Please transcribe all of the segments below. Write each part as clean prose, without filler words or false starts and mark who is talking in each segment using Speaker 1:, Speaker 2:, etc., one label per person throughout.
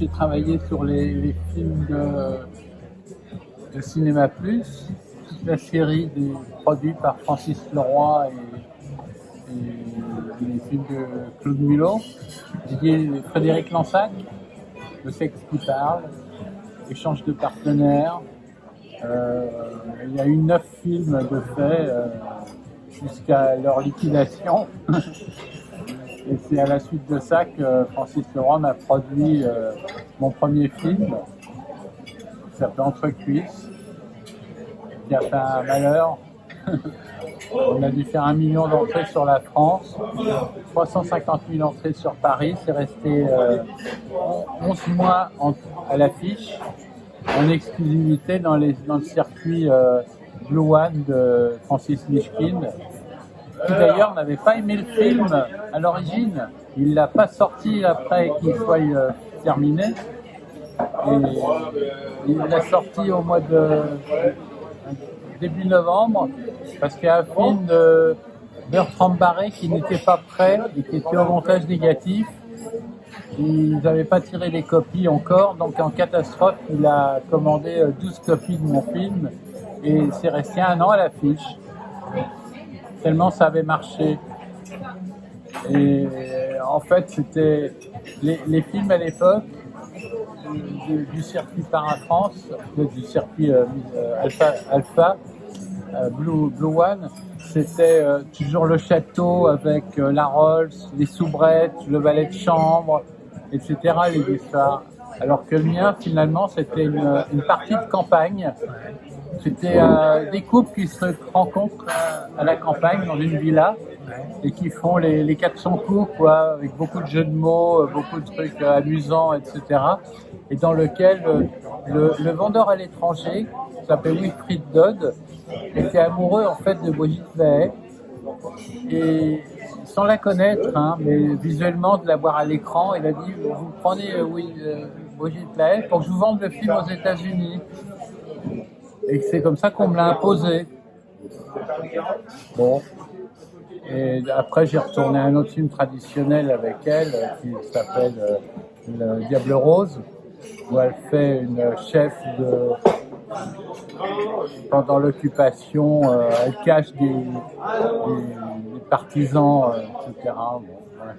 Speaker 1: j'ai travaillé sur les films de Cinéma Plus, toute la série produits par Francis Leroy et les films de Claude Mulot, Frédéric Lansac, Le sexe qui parle, Échange de partenaires. Il y a eu 9 films de fait jusqu'à leur liquidation. Et c'est à la suite de ça que Francis Leroy m'a produit mon premier film, qui s'appelle Entre cuisses, qui a fait un malheur. On a dû faire 1 million d'entrées sur la France, 350 000 entrées sur Paris. C'est resté 11 mois à l'affiche, en exclusivité dans le circuit Blue One de Francis Mishkin, qui d'ailleurs n'avait pas aimé le film à l'origine. Il ne l'a pas sorti après qu'il soit terminé. Et il l'a sorti au mois de début novembre, parce qu'il y a un film de Bertrand Barré qui n'était pas prêt et qui était au montage négatif. Ils n'avaient pas tiré les copies encore, donc en catastrophe, il a commandé 12 copies de mon film et c'est resté 1 an à l'affiche. Tellement ça avait marché. Et en fait, c'était les films à l'époque du circuit Parafrance, du circuit Alpha Blue One, c'était toujours le château avec la Rolls, les soubrettes, le valet de chambre, etc. les histoires. Alors que le mien, finalement, c'était une partie de campagne. C'était des couples qui se rencontrent à la campagne, dans une villa, et qui font les 400 coups, quoi, avec beaucoup de jeux de mots, beaucoup de trucs amusants, etc. Et dans lequel le vendeur à l'étranger, qui s'appelle Wilfried Dodd, était amoureux en fait de Brigitte Lahaie, et sans la connaître, hein, mais visuellement de la voir à l'écran, il a dit vous prenez Brigitte Lahaie pour que je vous vende le film aux États-Unis. Et c'est comme ça qu'on me l'a imposé. Bon. Et après, j'ai retourné un autre film traditionnel avec elle qui s'appelle Le Diable Rose, où elle fait une chef pendant l'occupation, elle cache des partisans, etc. Bon, ouais.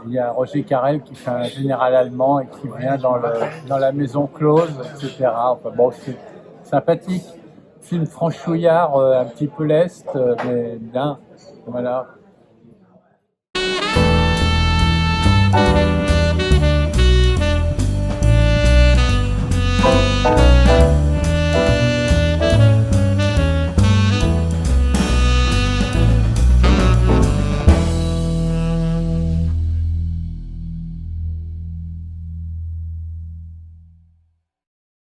Speaker 1: Il y a Roger Carrel qui fait un général allemand et qui vient dans la maison close, etc. Enfin, bon, c'est sympathique. Film franchouillard, un petit peu leste, mais bien. Voilà.